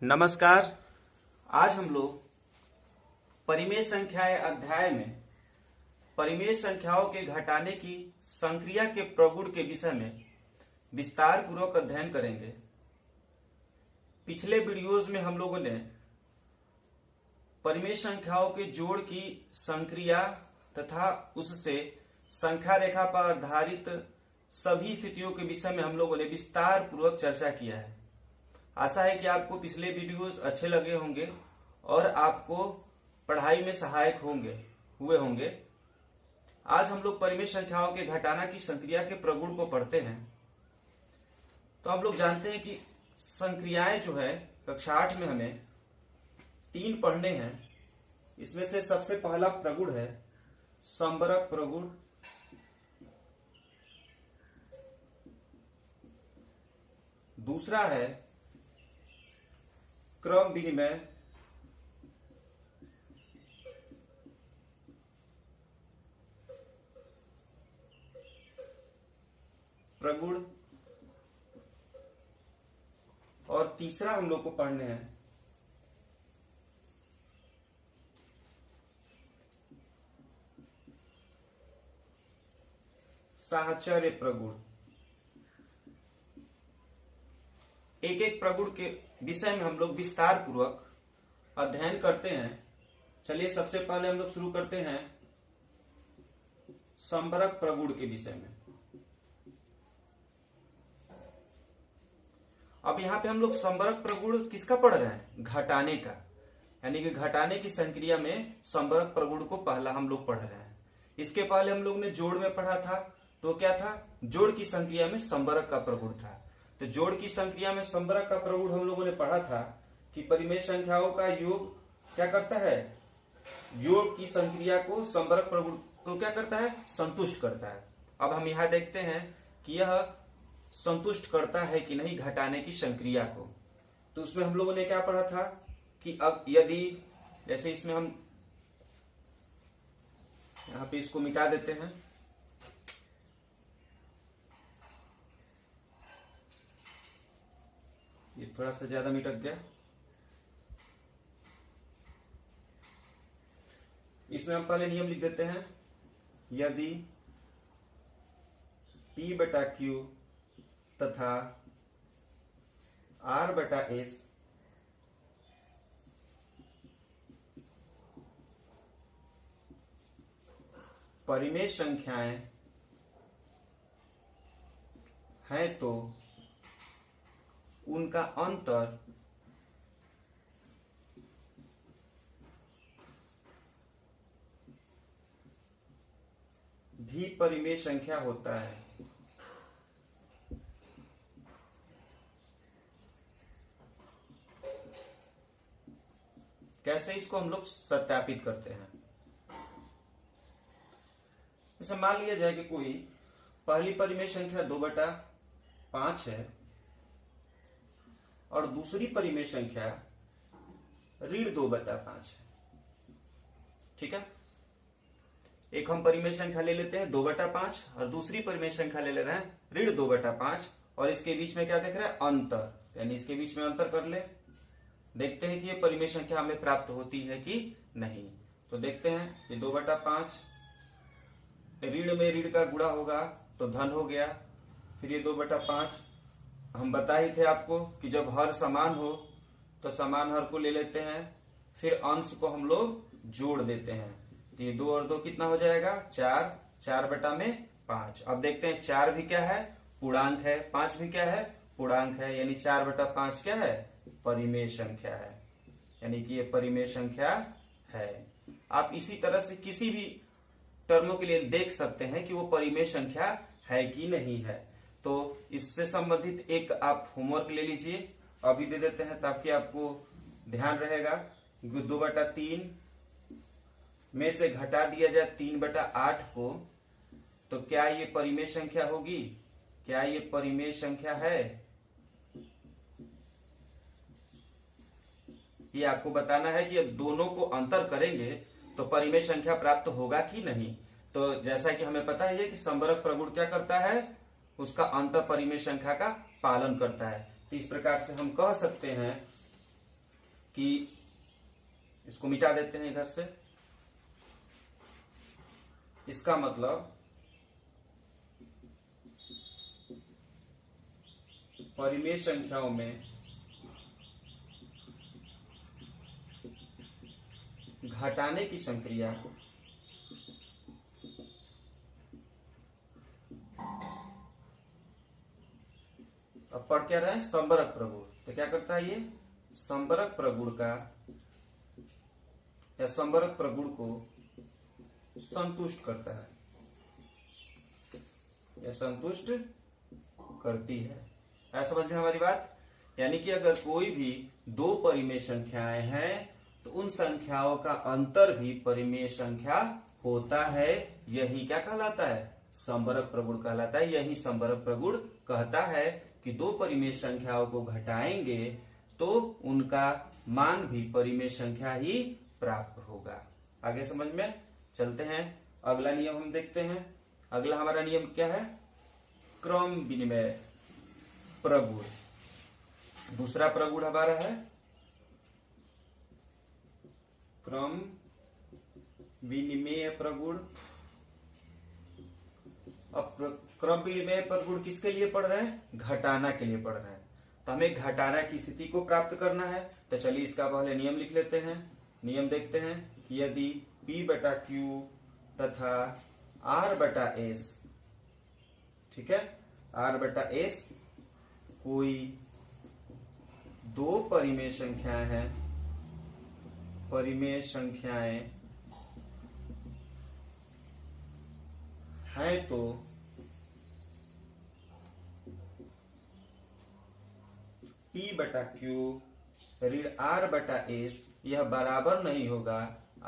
नमस्कार। आज हम लोग परिमेय संख्याएं अध्याय में परिमेय संख्याओं के घटाने की संक्रिया के प्रगुण के विषय में विस्तार पूर्वक अध्ययन करेंगे। पिछले वीडियोज में हम लोगों ने परिमेय संख्याओं के जोड़ की संक्रिया तथा उससे संख्या रेखा पर आधारित सभी स्थितियों के विषय में हम लोगों ने विस्तार पूर्वक चर्चा किया है। आशा है कि आपको पिछले वीडियोस अच्छे लगे होंगे और आपको पढ़ाई में सहायक हुए होंगे। आज हम लोग परिमेय संख्याओं के घटाना की संक्रिया के प्रगुण को पढ़ते हैं। तो हम लोग जानते हैं कि संक्रियाएं जो है कक्षा 8 में हमें 3 पढ़ने हैं। इसमें से सबसे पहला प्रगुण है संबरक प्रगुण, दूसरा है क्रम विनिमय, प्रगुण और तीसरा हम लोग को पढ़ने हैं साहचर्य प्रगुण। एक एक प्रगुण के विषय में हम लोग विस्तार पूर्वक अध्ययन करते हैं। चलिए सबसे पहले हम लोग शुरू करते हैं संबरक प्रगुण के विषय में। अब यहां पे हम लोग संबरक प्रगुण किसका पढ़ रहे हैं? घटाने का, यानी कि घटाने की संक्रिया में संबरक प्रगुण को पहला हम लोग पढ़ रहे हैं। इसके पहले हम लोग ने जोड़ में पढ़ा था, तो क्या था? जोड़ की संक्रिया में संबरक का प्रगुण था। तो जोड़ की संक्रिया में संबरक का प्रगुण हम लोगों ने पढ़ा था कि परिमेय संख्याओं का योग क्या करता है? योग की संक्रिया को संबरक प्रगुण को क्या करता है? संतुष्ट करता है। अब हम यहां देखते हैं कि यह संतुष्ट करता है कि नहीं घटाने की संक्रिया को। तो उसमें हम लोगों ने क्या पढ़ा था कि अब यदि जैसे इसमें हम यहां पे इसको मिटा देते हैं, ये थोड़ा सा ज्यादा मिटक गया। इसमें हम पहले नियम लिख देते हैं, यदि P बटा Q तथा R बटा S परिमेय संख्याएं हैं तो उनका अंतर भी परिमेय संख्या होता है। कैसे इसको हम लोग सत्यापित करते हैं? जैसे मान लिया जाए कि कोई पहली परिमेय संख्या 2/5 है और दूसरी परिमेय संख्या ऋण 2/5 है। ठीक है, एक हम परिमेय संख्या ले लेते हैं 2/5 और दूसरी परिमेय संख्या ले रहे हैं ऋण 2/5 और इसके बीच में क्या देख रहे हैं? अंतर, यानी इसके बीच में अंतर कर ले। देखते हैं कि ये परिमेय संख्या हमें प्राप्त होती है कि नहीं। तो देखते हैं, ये 2/5 ऋण में ऋण का गुणा होगा तो धन हो गया। फिर ये 2/5 हम बता ही थे आपको कि जब हर समान हो तो समान हर को ले लेते हैं, फिर अंश को हम लोग जोड़ देते हैं। तो ये 2 और 2 कितना हो जाएगा? 4, 4/5। अब देखते हैं 4 भी क्या है? पूर्णांक है। 5 भी क्या है? पूर्णांक है। यानी 4/5 क्या है? परिमेय संख्या है, यानी कि ये परिमेय संख्या है। आप इसी तरह से किसी भी टर्मों के लिए देख सकते हैं कि वो परिमेय संख्या है कि नहीं है। तो इससे संबंधित एक आप होमवर्क ले लीजिए, अभी दे देते हैं ताकि आपको ध्यान रहेगा। 2/3 में से घटा दिया जाए 3/8 को, तो क्या ये परिमेय संख्या होगी? क्या ये परिमेय संख्या है? ये आपको बताना है कि ये दोनों को अंतर करेंगे तो परिमेय संख्या प्राप्त होगा कि नहीं। तो जैसा कि हमें पता है कि संबरक प्रगुण क्या करता है? उसका अंतर परिमेय संख्या का पालन करता है। तो इस प्रकार से हम कह सकते हैं कि इसको मिटा देते हैं इधर से। इसका मतलब परिमेय संख्याओं में घटाने की संक्रिया अब पढ़ क्या रहा है, संबरक प्रगुण। तो क्या करता है ये, संबरक प्रगुण का या संबरक प्रगुण को संतुष्ट करता है या संतुष्ट करती है। ऐसा समझ में हमारी बात। यानी कि अगर कोई भी दो परिमेय संख्याएं हैं तो उन संख्याओं का अंतर भी परिमेय संख्या होता है। यही क्या कहलाता है, संबरक प्रगुण कहलाता है। यही संबरक प्रगुण कहता है कि दो परिमेय संख्याओं को घटाएंगे तो उनका मान भी परिमेय संख्या ही प्राप्त होगा। आगे समझ में चलते हैं। अगला नियम हम देखते हैं। अगला हमारा नियम क्या है, क्रम विनिमय प्रगुण। दूसरा प्रगुण हमारा है क्रम विनिमय प्रगुण। अब क्रम विनिमय प्रगुण किसके लिए पढ़ रहे हैं, घटाना के लिए पढ़ रहे हैं। तो हमें घटाना की स्थिति को प्राप्त करना है। तो चलिए इसका पहले नियम लिख लेते हैं। नियम देखते हैं कि यदि P बटा Q तथा R बटा S, ठीक है, R बटा S कोई दो परिमेय संख्याएं हैं, परिमेय संख्याएं हैं, तो P बटा Q ऋण R बटा S यह बराबर नहीं होगा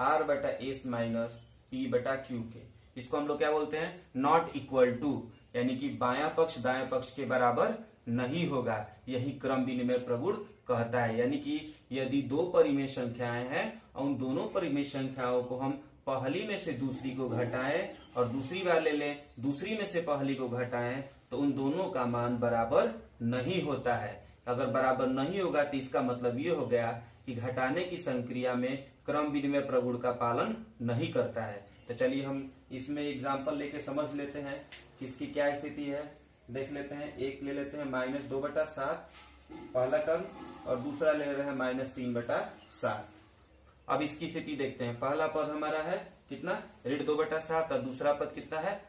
R बटा S माइनस P बटा Q के। इसको हम लोग क्या बोलते हैं, नॉट इक्वल टू, यानी कि बायां पक्ष दाएं पक्ष के बराबर नहीं होगा। यही क्रम विनिमय प्रगुण कहता है। यानी कि यदि दो परिमेय संख्याएं हैं और उन दोनों परिमेय संख्याओं को हम पहली में से दूसरी को घटाएं और दूसरी वाले ले दूसरी में से पहली को घटाएं तो उन दोनों का मान बराबर नहीं होता है। अगर बराबर नहीं होगा तो इसका मतलब ये हो गया कि घटाने की संक्रिया में क्रम विनिमय प्रगुण का पालन नहीं करता है। तो चलिए हम इसमें एग्जाम्पल लेके समझ लेते हैं कि इसकी क्या स्थिति है। देख लेते हैं। एक ले लेते हैं -2/7 पहला टर्म और दूसरा ले रहे हैं -3/7। अब इसकी स्थिति देखते हैं। पहला पद हमारा है कितना, ऋण 2/7 और दूसरा पद कितना है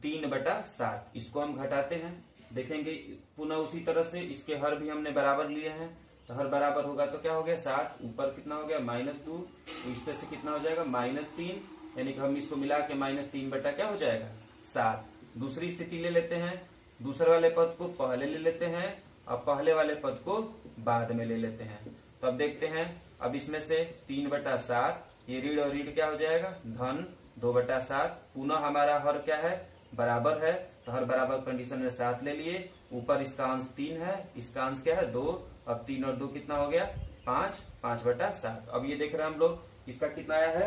3/7। इसको हम घटाते हैं, देखेंगे पुनः उसी तरह से इसके हर भी हमने बराबर लिए हैं। तो हर बराबर होगा तो क्या हो गया 7, ऊपर कितना हो गया -2, तो इस पे से कितना हो जाएगा -3, यानी कि हम इसको मिला के -3 बटा क्या हो जाएगा 7। दूसरी स्थिति ले लेते हैं। दूसरे वाले पद को पहले ले लेते हैं और पहले वाले पद को बाद में ले लेते हैं। तो अब देखते हैं, अब इसमें से 3/7 ये ऋण और ऋण क्या हो जाएगा धन 2/7। पुनः हमारा हर क्या है बराबर है, तो हर बराबर कंडीशन में 7 ले लिए। ऊपर इसका अंश 3 है, इसका अंश क्या है 2। अब 3 और 2 कितना हो गया 5, 5/7। अब ये देख रहे हैं हम लोग, इसका कितना आया है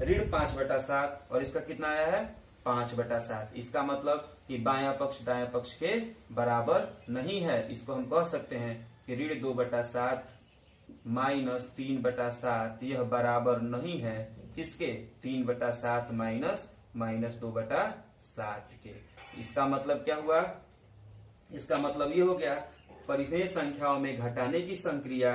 ऋण 5/7 और इसका कितना आया है 5/7। इसका मतलब कि बायां पक्ष दायां पक्ष के बराबर नहीं है। इसको हम कह सकते हैं कि ऋण 2/7 माइनस 3/7 यह बराबर नहीं है किसके, 3/7 माइनस 2/7 के। इसका मतलब क्या हुआ, इसका मतलब ये हो गया परिमेय संख्याओं में घटाने की संक्रिया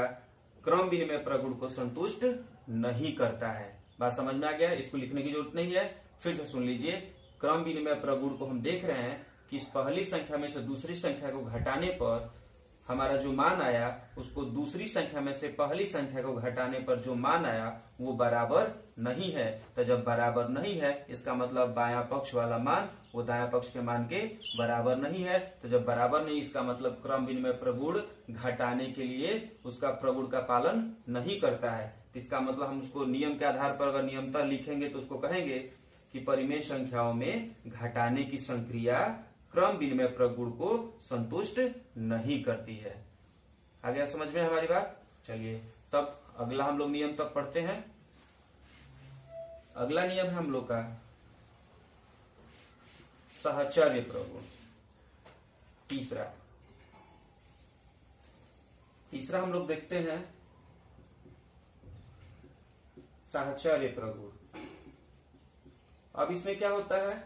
क्रम विनिमय प्रगुण को संतुष्ट नहीं करता है। बात समझ में आ गया, इसको लिखने की जरूरत नहीं है। फिर से सुन लीजिए, क्रम विनिमय प्रगुण को हम देख रहे हैं कि इस पहली संख्या में से दूसरी संख्या को घटाने पर हमारा जो मान आया उसको दूसरी संख्या में से पहली संख्या को घटाने पर जो मान आया वो बराबर नहीं है। तो जब बराबर नहीं है इसका मतलब बायां पक्ष वाला मान वो दायां पक्ष के मान के बराबर नहीं है। तो जब बराबर नहीं, इसका मतलब क्रम विनिमय प्रगुण घटाने के लिए उसका प्रगुण का पालन नहीं करता है। इसका मतलब हम उसको नियम के आधार पर अगर नियमतः लिखेंगे तो उसको कहेंगे कि परिमेय संख्याओं में घटाने की संक्रिया क्रम विनिमय प्रगुण को संतुष्ट नहीं करती है। आ गया समझ में हमारी बात। चलिए तब अगला हम लोग नियम तक पढ़ते हैं। अगला नियम है हम लोग का सहचर्य प्रगुण। तीसरा हम लोग देखते हैं साहचर्य प्रगुण। अब इसमें क्या होता है,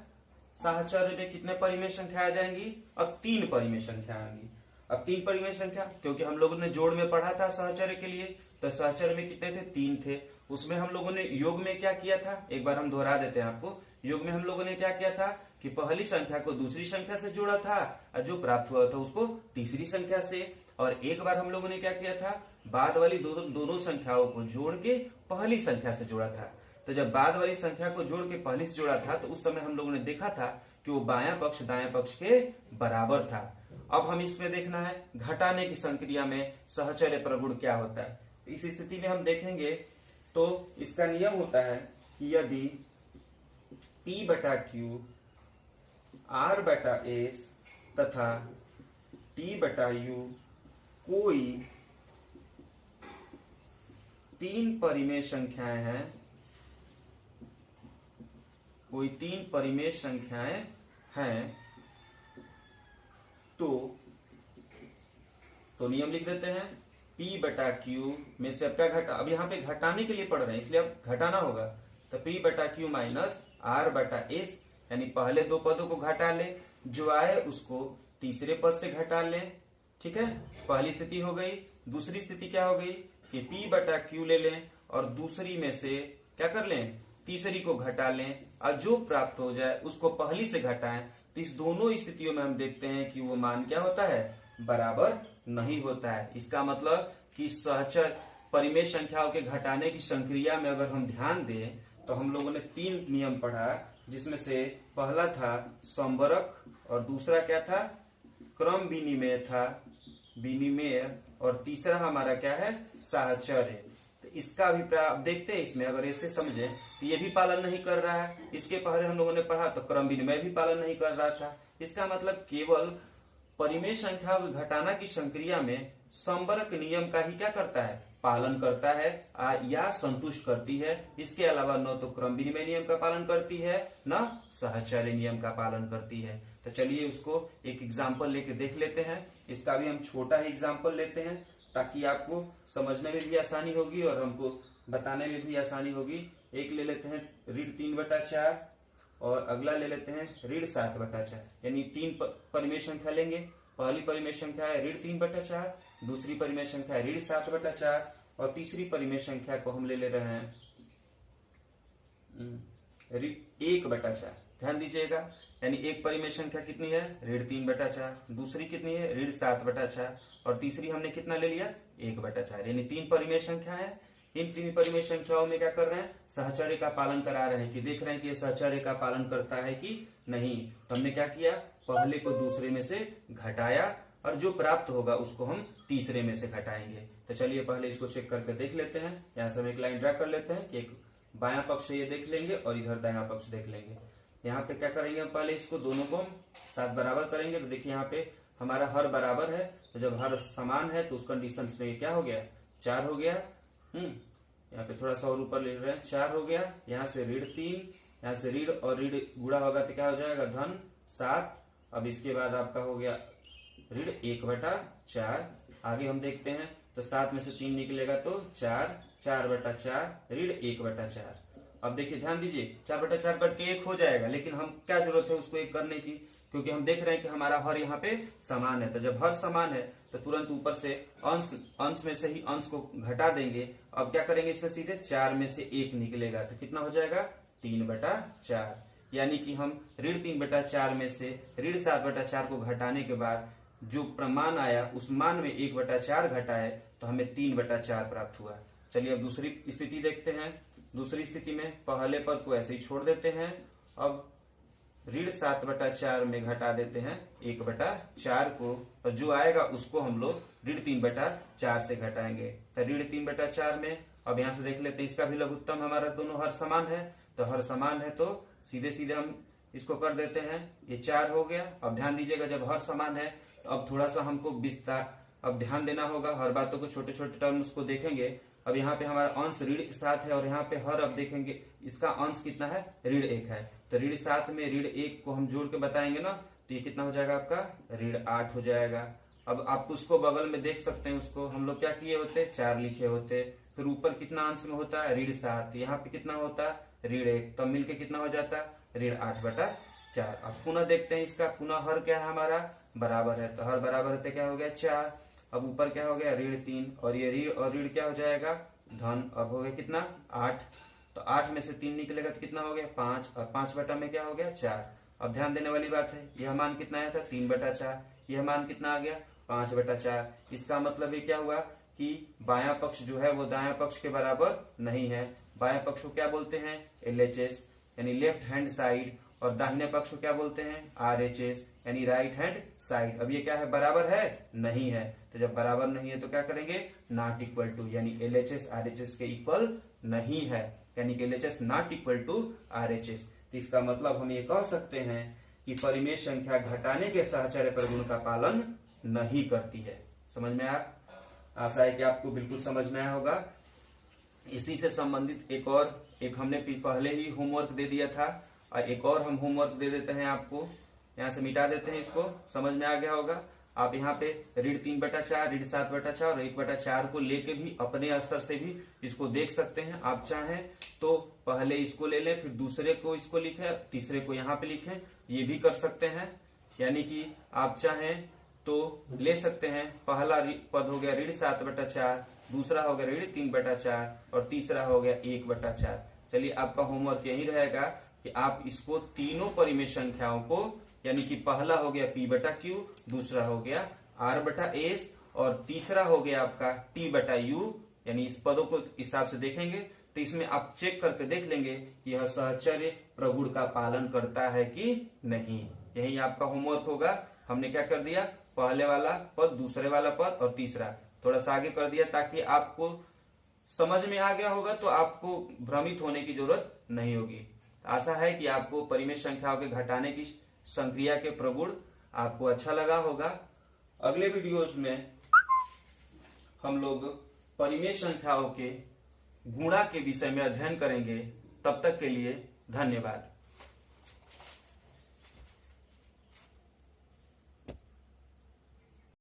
साहचर्य में कितने परिमेय संख्या आ जाएंगी, अब 3 परिमेय संख्या आएंगी। अब 3 परिमेय संख्या, क्योंकि हम लोगों ने जोड़ में पढ़ा था सहचर्य के लिए, तो सहचर्य में कितने थे, 3 थे। उसमें हम लोगों ने योग में क्या किया था, एक बार हम दोहरा देते हैं आपको। योग में हम लोगों ने क्या किया था कि पहली संख्या को दूसरी संख्या से जोड़ा था और जो प्राप्त हुआ था उसको तीसरी संख्या से। और एक बार हम लोगों ने क्या किया था, बाद वाली दोनों संख्याओं को जोड़ के पहली संख्या से जोड़ा था। तो जब बाद वाली संख्या को जोड़ के पहली से जोड़ा था तो उस समय हम लोगों ने देखा था कि वो बायां पक्ष दायां पक्ष के बराबर था। अब हम इसमें देखना है घटाने की संक्रिया में सहचर्य प्रगुण क्या होता है। इस स्थिति में हम देखेंगे तो इसका नियम होता है कि यदि P बटा Q R बटा S तथा T बटा U कोई 3 परिमेय संख्याएं हैं, कोई 3 परिमेय संख्याएं हैं, तो नियम लिख देते हैं P बटा Q में से अब क्या घटा, अब यहाँ पे घटाने के लिए पढ़ रहे हैं इसलिए अब घटाना होगा। तो P बटा Q माइनस R बटा S, यानी पहले 2 पदों को घटा ले, जो आए उसको तीसरे पद से घटा लें। ठीक है, पहली स्थिति हो गई। दूसरी स्थिति क्या हो गई कि P बटा Q ले लें और दूसरी में से क्या कर लें, तीसरी को घटा लें और जो प्राप्त हो जाए उसको पहली से घटाएं। तो इस दोनों स्थितियों में हम देखते हैं कि वो मान क्या होता है, बराबर नहीं होता है। इसका मतलब कि सहचर परिमेय संख्याओं के घटाने की संक्रिया में अगर हम ध्यान दें तो हम लोगों ने 3 नियम पढ़ा, जिसमें से पहला था संवरक और दूसरा क्या था, क्रम विनिमेय था, विनिमेय, और तीसरा हमारा क्या है, साहचर्य। तो इसका अभिप्राय अब देखते हैं इसमें, अगर ऐसे समझे तो ये भी पालन नहीं कर रहा है। इसके पहले हम लोगों ने पढ़ा तो क्रम विनिमय भी पालन नहीं कर रहा था। इसका मतलब केवल परिमेय संख्या को घटाना की संक्रिया में संवरक नियम का ही क्या करता है, पालन करता है या संतुष्ट करती है। इसके अलावा न तो क्रम विनिमय नियम का पालन करती है न सहचर्य नियम का पालन करती है। तो चलिए उसको एक एग्जाम्पल लेके देख लेते हैं। इसका भी हम छोटा ही एग्जाम्पल लेते हैं ताकि आपको समझने में भी आसानी होगी और हमको बताने में भी आसानी होगी। एक ले लेते हैं ऋण 3/4 और अगला ले लेते हैं ऋण 7/4, यानी 3 परिमेय संख्या लेंगे। पहली परिमेय संख्या है ऋण 3/4, दूसरी परिमेय संख्या है ऋण 7/4 और तीसरी परिमेय संख्या को हम ले रहे हैं ऋण 1/4। ध्यान दीजिएगा, यानी एक परिमेय संख्या कितनी है, ऋण 3/4, दूसरी कितनी है, ऋण 7/4 और तीसरी हमने कितना ले लिया, 1/4, यानी 3 परिमेय संख्या है। इन 3 परिमेय संख्याओं में क्या कर रहे हैं, सहचर्य का पालन करा रहे हैं कि देख रहे हैं कि ये सहचर्य का पालन करता है कि नहीं। तो हमने क्या किया, पहले को दूसरे में से घटाया और जो प्राप्त होगा उसको हम तीसरे में से घटाएंगे। तो चलिए पहले इसको चेक करके देख लेते हैं। यहाँ से हम एक लाइन ड्रा कर लेते हैं कि एक बायां पक्ष ये देख लेंगे और इधर दायां पक्ष देख लेंगे। यहाँ पे क्या करेंगे, हम पहले इसको दोनों को हम 7 बराबर करेंगे। तो देखिए यहाँ पे हमारा हर बराबर है, तो जब हर समान है तो उस कंडीशन में क्या हो गया, 4 हो गया। यहाँ पे थोड़ा सा और ऊपर ले रहे हैं, 4 हो गया। यहाँ से ऋण 3, यहाँ से ऋण और ऋण गुणा होगा तो क्या हो जाएगा, धन 7। अब इसके बाद आपका हो गया ऋण 1/4। आगे हम देखते हैं तो 7 में से 3 निकलेगा तो 4, 4/4 ऋण 1/4। अब देखिए ध्यान दीजिए, 4/4 कट के 1 हो जाएगा, लेकिन हम क्या जरूरत है उसको 1 करने की, क्योंकि हम देख रहे हैं कि हमारा हर यहाँ पे समान है। तो जब हर समान है तो तुरंत ऊपर से अंश में से ही अंश को घटा देंगे। अब क्या करेंगे, इसमें सीधे 4 में से 1 निकलेगा तो कितना हो जाएगा, 3/4। यानी कि हम ऋण 3/4 में से ऋण 7/4 को घटाने के बाद जो प्रमाण आया उस मान में 1/4 घटाए तो हमें 3/4 प्राप्त हुआ। चलिए अब दूसरी स्थिति देखते हैं। दूसरी स्थिति में पहले पद को ऐसे ही छोड़ देते हैं। अब ऋण 7/4 में घटा देते हैं 1/4 को, और जो आएगा उसको हम लोग ऋण 3/4 से घटाएंगे। तो ऋण 3/4 में अब यहाँ से देख लेते हैं, इसका भी लघुत्तम हमारा दोनों हर समान है, तो हर समान है तो सीधे सीधे हम इसको कर देते हैं, ये 4 हो गया। अब ध्यान दीजिएगा, जब हर समान है तो अब थोड़ा सा हमको विस्तार अब ध्यान देना होगा, हर बातों को छोटे छोटे टर्म्स को देखेंगे। अब यहाँ पे हमारा अंश ऋण 7 है और यहाँ पे हर, अब देखेंगे इसका अंश कितना है, ऋण 1 है। तो ऋण 7 में ऋण 1 को हम जोड़ के बताएंगे ना, तो ये कितना हो जाएगा आपका, ऋण 8 हो जाएगा। अब आप उसको बगल में देख सकते हैं, उसको हम लोग क्या किए होते, 4 लिखे होते। फिर ऊपर कितना अंश में होता है, ऋण 7, यहाँ पे कितना होता है ऋण 1, तब मिलके कितना हो जाता है ऋण 8/4। अब पुनः देखते हैं इसका, पुनः हर क्या है हमारा बराबर है, तो हर बराबर है क्या हो गया 4। अब ऊपर क्या हो गया ऋण 3, और ये ऋण और ऋण क्या हो जाएगा धन। अब हो गया कितना 8, तो 8 में से 3 निकलेगा तो कितना हो गया 5, और 5 बटा में क्या हो गया 4। अब ध्यान देने वाली बात है, यह मान कितना आया था 3/4, यह मान कितना आ गया 5/4। इसका मतलब ये क्या हुआ कि बायां पक्ष जो है वो दायां पक्ष के बराबर नहीं है। बायां पक्ष को क्या बोलते हैं LHS यानी लेफ्ट हैंड साइड, और दाहिने पक्ष को क्या बोलते हैं RHS यानी राइट हैंड साइड। अब ये क्या है बराबर है नहीं है, तो जब बराबर नहीं है तो क्या करेंगे नॉट इक्वल टू, यानी LHS RHS के इक्वल नहीं है, यानी कि LHS not equal to RHS। तो इसका मतलब हम ये कह सकते हैं कि परिमेय संख्या घटाने के साहचर्य प्रगुण का पालन नहीं करती है। समझ में आया? आशा है कि आपको बिल्कुल समझ में आया होगा। इसी से संबंधित एक हमने पहले ही होमवर्क दे दिया था, और एक और हम होमवर्क दे देते हैं आपको, यहाँ से मिटा देते हैं इसको। समझ में आ गया होगा। आप यहाँ पे ऋण 3/4, ऋण 7/4 और 1/4 को लेके भी अपने स्तर से भी इसको देख सकते हैं। आप चाहें तो पहले इसको ले लें, फिर दूसरे को इसको लिखें, तीसरे को यहाँ पे लिखें, ये भी कर सकते हैं। यानी कि आप चाहें तो ले सकते हैं, पहला पद हो गया ऋण 7/4, दूसरा हो गया ऋण 3/4 और तीसरा हो गया 1/4। चलिए आपका होमवर्क यही रहेगा कि आप इसको तीनों परिमेय संख्याओं को, यानी कि पहला हो गया P/Q, दूसरा हो गया R/S और तीसरा हो गया आपका T/U, यानी इस पदों को हिसाब से देखेंगे तो इसमें आप चेक करके देख लेंगे कि यह सहचर्य प्रगुण का पालन करता है कि नहीं। यही आपका होमवर्क होगा। हमने क्या कर दिया, पहले वाला पद, दूसरे वाला पद और तीसरा थोड़ा सा आगे कर दिया, ताकि आपको समझ में आ गया होगा तो आपको भ्रमित होने की जरूरत नहीं होगी। आशा है कि आपको परिमेय संख्याओं के घटाने की संक्रिया के प्रगुण आपको अच्छा लगा होगा। अगले वीडियोज में हम लोग परिमेय संख्याओं के गुणा के विषय में अध्ययन करेंगे। तब तक के लिए धन्यवाद।